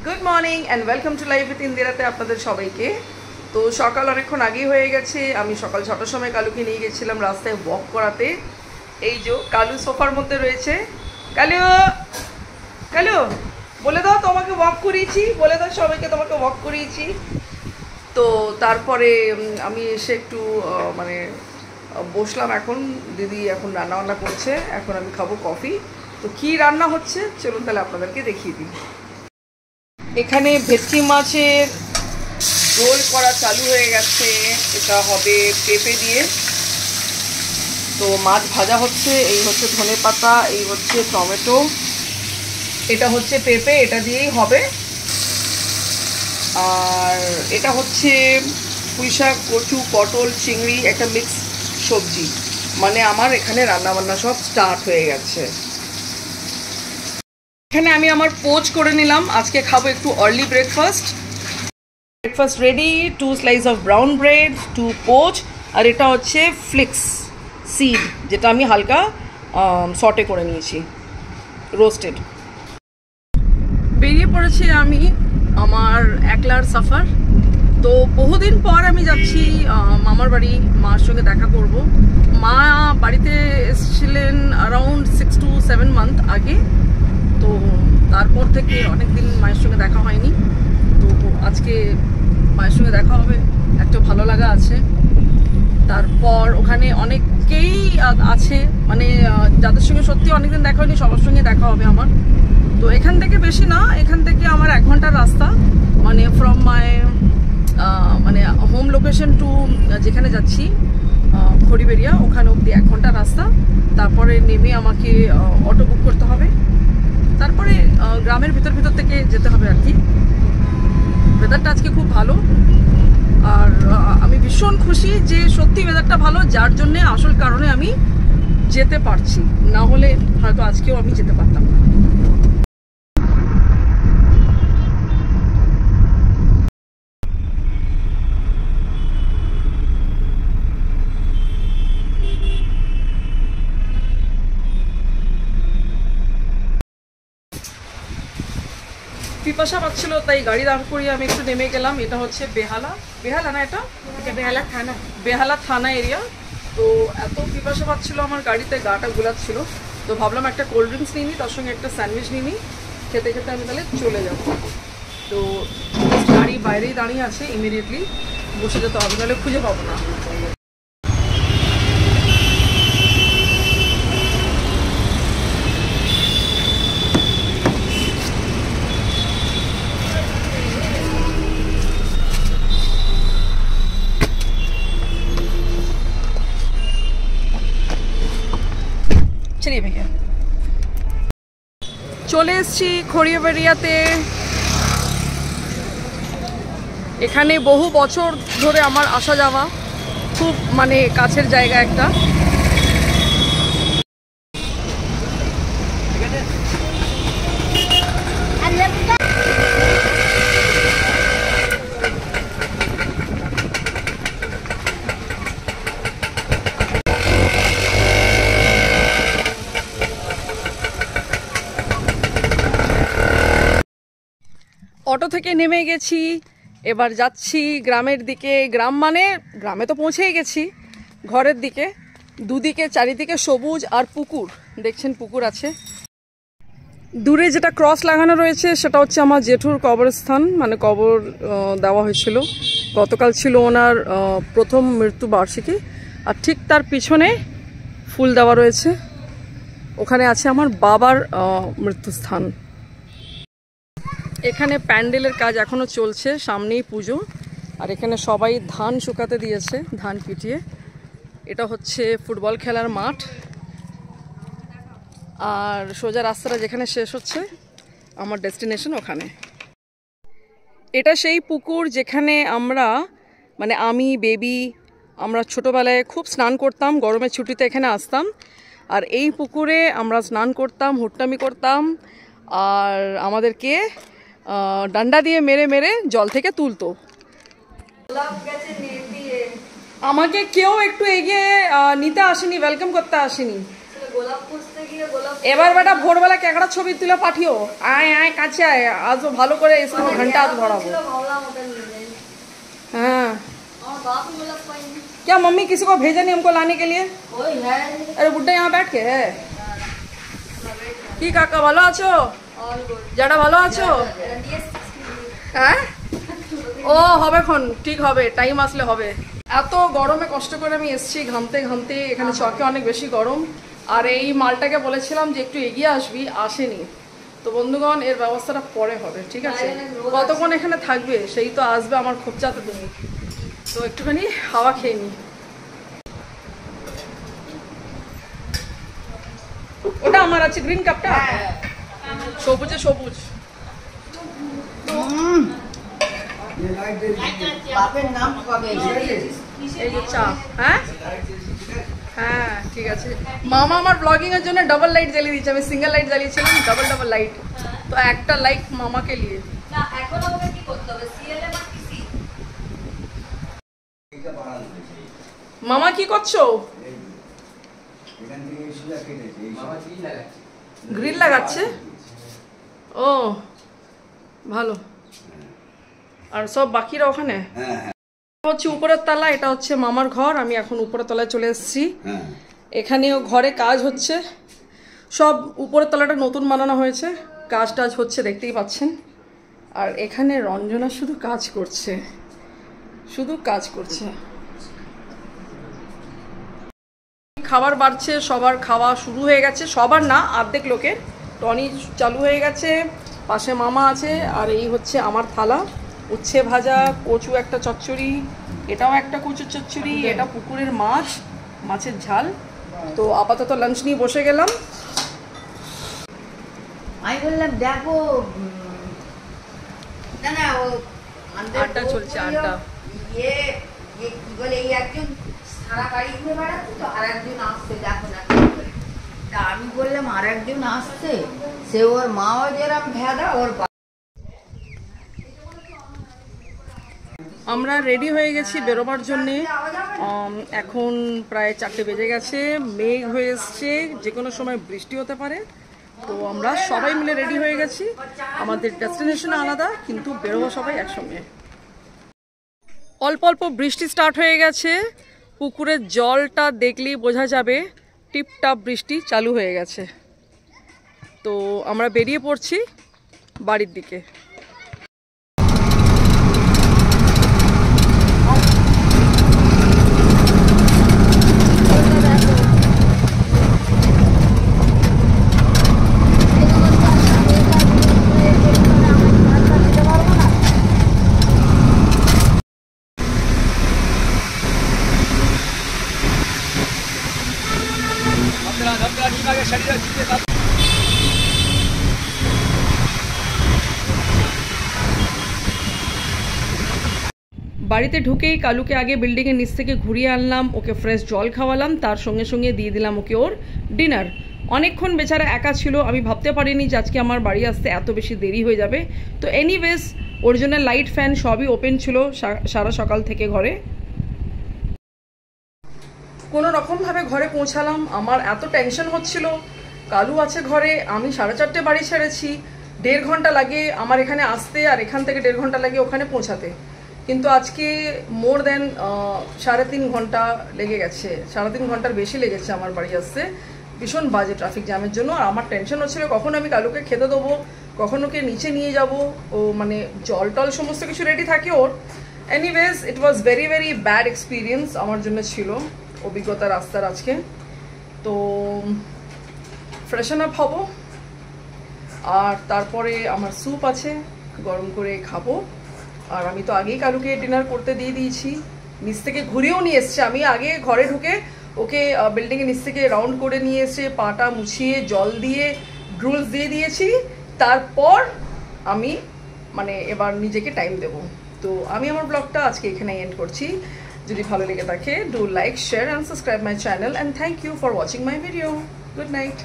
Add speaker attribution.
Speaker 1: Good morning and welcome to live with ইন্দিরাতে আপনাদের সবাইকে। তো সকাল অনেকক্ষণ আগেই হয়ে গেছে। আমি সকাল 6টার সময় কালুকে নিয়ে গেছিলাম রাস্তায় ওয়াক করাতে। এই যে কালু সোফার মধ্যে রয়েছে। কালু কালু বলে দাও তোমাকে ওয়াক করিয়েছি, বলে দাও সবাইকে তোমাকে ওয়াক করিয়েছি। তো তারপরে আমি এসে একটু বসলাম। এখন দিদি এখন রান্নাবান্না করছে, এখন আমি খাবো কফি। তো কী রান্না হচ্ছে চলুন তাহলে আপনাদেরকে দেখিয়ে দিই। এখানে ভেটকি মাছের রোল করা চালু হয়ে গেছে। এটা হবে পেঁপে দিয়ে। তো মাছ ভাজা হচ্ছে। এই হচ্ছে ধনেপাতা, এই হচ্ছে টমেটো, এটা হচ্ছে পেঁপে, এটা দিয়েই হবে। আর এটা হচ্ছে পুঁইশাক, কচু, পটল, চিংড়ি, একটা মিক্স সবজি। মানে আমার এখানে রান্নাবান্না সব স্টার্ট হয়ে গেছে। এখানে আমি আমার পোচ করে নিলাম। আজকে খাবো একটু early breakfast ready. 2 slice of brown bread, 2 poach, আর এটা হচ্ছে ফ্লিক্স সিড, যেটা আমি হালকা সটে করে নিয়েছি, রোস্টেড। বেরিয়ে পড়েছি আমি আমার একলার সফর। তো বহুদিন পর আমি যাচ্ছি মামার বাড়ি, মার সঙ্গে দেখা করব। মা বাড়িতে এসেছিলেন অ্যারাউন্ড 6 to 7 মান্থ আগে। তো তারপর থেকে অনেক দিন মায়ের সঙ্গে দেখা হয়নি। তো আজকে মায়ের সঙ্গে দেখা হবে, একটা ভালো লাগা আছে। তারপর ওখানে অনেকেই আছে, মানে যাদের সঙ্গে সত্যি অনেকদিন দেখা হয়নি সবার সঙ্গে দেখা হবে আমার। তো এখান থেকে বেশি না, এখান থেকে আমার 1 ঘন্টার রাস্তা, মানে from my home location to যেখানে যাচ্ছি খড়িবেড়িয়া, ওখানে অবধি 1 ঘন্টার রাস্তা। তারপরে নেমে আমাকে অটো বুক করতে হবে, তারপরে গ্রামের ভিতর থেকে যেতে হবে আর কি। ওয়েদারটা আজকে খুব ভালো, আর আমি ভীষণ খুশি যে সত্যি ওয়েদারটা ভালো, যার জন্যে আসল কারণে আমি যেতে পারছি। না হলে হয়তো আজকেও আমি যেতে পারতাম না। পিপাসা পাচ্ছিল, তাই গাড়ি দাঁড় করিয়ে আমি একটু নেমে গেলাম। এটা হচ্ছে বেহালা না, এটা বেহালা থানা এরিয়া। তো এত পিপাসা পাচ্ছিল আমার, গাড়িতে গাটা গুলাচ্ছিল। তো ভাবলাম একটা কোল্ড ড্রিঙ্কস নিই, তার সঙ্গে একটা স্যান্ডউইচ নিই, খেতে খেতে আমি তাহলে চলে যাব। তো গাড়ি বাইরেই দাঁড়িয়ে আছে, ইমিডিয়েটলি বসে যেতে হবে, তাহলে খুঁজে পাবো না। চলিয়ে ভাইয়া, চলে এসছি খড়িয়াবেড়িয়াতে। এখানে বহু বছর ধরে আমার আসা যাওয়া, খুব মানে কাছের জায়গা একটা। অটো থেকে নেমে গেছি, এবার যাচ্ছি গ্রামের দিকে। গ্রামে তো পৌঁছেই গেছি, ঘরের দিকে। দুদিকে চারিদিকে সবুজ আর পুকুর, দেখছেন পুকুর আছে। দূরে যেটা ক্রস লাগানো রয়েছে সেটা হচ্ছে আমার জেঠুর কবরস্থান, মানে কবর দেওয়া হয়েছিল। গতকাল ছিল ওনার প্রথম মৃত্যুবার্ষিকী, আর ঠিক তার পিছনে ফুল দেওয়া রয়েছে, ওখানে আছে আমার বাবার মৃত্যুস্থান। এখানে প্যান্ডেলের কাজ এখনো চলছে, সামনেই পুজো। আর এখানে সবাই ধান শুকাতে দিয়েছে, ধান পিটিয়ে। এটা হচ্ছে ফুটবল খেলার মাঠ, আর সোজা রাস্তাটা যেখানে শেষ হচ্ছে আমার ডেস্টিনেশন ওখানে। এটা সেই পুকুর যেখানে আমরা, মানে আমি, বেবি, আমরা ছোটোবেলায় খুব স্নান করতাম, গরমের ছুটিতে এখানে আসতাম। আর এই পুকুরে আমরা স্নান করতাম, হুট্টামি করতাম, আর আমাদেরকে ডান্ডা দিয়ে মেরে মেরে জল থেকে তুলতো। আমাকে কেউ একটু এগিয়ে নিতে আসেনি, ওয়েলকাম করতে আসেনি। এবার বেটা ভোরবেলা কেকড়া ছবি তুলে পাঠিও, আয় আয় কাছে আয়, আজ ভালো করে এসে ঘন্টা আজ ভরাবো। हाँ क्या मम्मी किसी को भेजा नहीं हमको लाने के लिए? अरे बुड्ढा यहाँ बैठ के है কি কাকা ভালো আছো? যারা ভালো আছো? হ্যাঁ ও হবে খন, ঠিক হবে, টাইম আসলে হবে। এত গরমে কষ্ট করে আমি এসেছি ঘামতে ঘামতে, এখানে চকে অনেক বেশি গরম। আর এই মালটাকে বলেছিলাম যে একটু এগিয়ে আসবি, আসেনি। তো বন্ধুগণ এর ব্যবস্থাটা পরে হবে, ঠিক আছে? কতক্ষণ এখানে থাকবে সেই তো আসবে আমার খোঁচাতে তুমি, তো একটুখানি হাওয়া খেয়ে নি। ওটা আমার আছে গ্রিন কাপটা, সবুজে সবুজ। এই যে চা। হ্যাঁ হ্যাঁ ঠিক আছে। মামা আমার ব্লগিং এর জন্য ডাবল লাইট জ্বালিয়ে দিচ্ছে, আমি সিঙ্গেল লাইট জ্বালিয়েছিলাম, ডাবল ডাবল লাইট। তো একটা লাইট মামাকে নিয়ে। মামা কি করছো? গ্রিল লাগাচ্ছে। ও ভালো। আর সব বাকিরা ওখানে হচ্ছে উপরের তলা, এটা হচ্ছে মামার ঘর। আমি এখন উপরের তলায় চলে এসেছি। এখানেও ঘরে কাজ হচ্ছে, সব উপরের তলাটা নতুন বানানো হয়েছে, কাজ টাজ হচ্ছে দেখতেই পাচ্ছেন। আর এখানে রঞ্জনা শুধু কাজ করছে, শুধু কাজ করছে। খাবার বাড়ছে, সবার খাওয়া শুরু হয়ে গেছে, সবার না অর্ধেক লোকের। টনি চালু হয়ে গেছে, পাশে মামা আছে, আর এই হচ্ছে আমার থালা। উচ্ছে ভাজা, কচু একটা চচ্চড়ি, এটাও একটা কচুর চচ্চড়ি, এটা পুকুরের মাছ, মাছের ঝাল। তো আপাতত লাঞ্চ নিয়ে বসে গেলাম।
Speaker 2: আমি বললাম দেখো না না ও
Speaker 1: আড্ডা চলছে, আড্ডা।
Speaker 2: ইয়ে কি বলে, এই একজন সারা গাড়ি ঘুরে বেড়াচ্ছে, তো আর একজন আসছে দেখো না। তা আমি বললাম আর একজন আসছে, সে ওর মাও যেরকম ভেদা ওর।
Speaker 1: আমরা রেডি হয়ে গেছি বেরোবার জন্যে। এখন প্রায় 4টে বেজে গেছে, মেঘ হয়ে এসছে, যে কোনো সময় বৃষ্টি হতে পারে। তো আমরা সবাই মিলে রেডি হয়ে গেছি। আমাদের ডেস্টিনেশন আলাদা, কিন্তু বেরোবো সবাই একসঙ্গে। অল্প অল্প বৃষ্টি স্টার্ট হয়ে গেছে, পুকুরের জলটা দেখলেই বোঝা যাবে টিপটাপ বৃষ্টি চালু হয়ে গেছে। তো আমরা বেরিয়ে পড়ছি বাড়ির দিকে। বাড়িতে ঢুকেই কালুকে আগে বিল্ডিংয়ের নিচ থেকে ঘুরিয়ে আনলাম, ওকে ফ্রেশ জল খাওয়ালাম, তার সঙ্গে সঙ্গে দিয়ে দিলাম ওকে ওর ডিনার। অনেকক্ষণ বেচারা একা ছিল, আমি ভাবতে পারিনি যে আজকে আমার বাড়ি আসতে এত বেশি দেরি হয়ে যাবে। তো এনিওয়েজ ওর জন্য লাইট ফ্যান সবই ওপেন ছিল সারা সকাল থেকে ঘরে। কোনো রকমভাবে ঘরে পৌঁছালাম। আমার এত টেনশন হচ্ছিল, কালু আছে ঘরে, আমি 4:30 বাড়ি ছেড়েছি, 1.5 ঘন্টা লাগে আমার এখানে আসতে, আর এখান থেকে 1.5 ঘন্টা লাগে ওখানে পৌঁছাতে। কিন্তু আজকে মোর দেন 3.5 ঘন্টা লেগে গেছে, 3.5 ঘন্টার বেশি লেগেছে আমার বাড়ি আসতে, ভীষণ বাজে ট্রাফিক জ্যামের জন্য। আর আমার টেনশন হচ্ছিল কখন আমি কালুকে খেতে দেবো, কখন ওকে নিচে নিয়ে যাব, ও মানে জল টল সমস্ত কিছু রেডি থাকে ওর। Anyways it was very very bad experience আমার জন্য ছিল, অভিজ্ঞতা রাস্তার আজকে। তো ফ্রেশন আপ হব, আর তারপরে আমার স্যুপ আছে, গরম করে খাবো। আর আমি তো আগেই কালুকে ডিনার করতে দিয়ে দিয়েছি, নিচ থেকে ঘুরেও নিয়ে এসছে। আমি আগে ঘরে ঢুকে ওকে বিল্ডিংয়ের নিচ থেকে রাউন্ড করে নিয়ে এসে পাটা মুছিয়ে জল দিয়ে ড্রুলস দিয়ে দিয়েছি। তারপর আমি মানে এবার নিজেকে টাইম দেব। তো আমি আমার ব্লগটা আজকে এখানে এন্ড করছি। যদি ভালো লেগে থাকে, do like, share and subscribe my channel, and thank you for watching my video. Good night.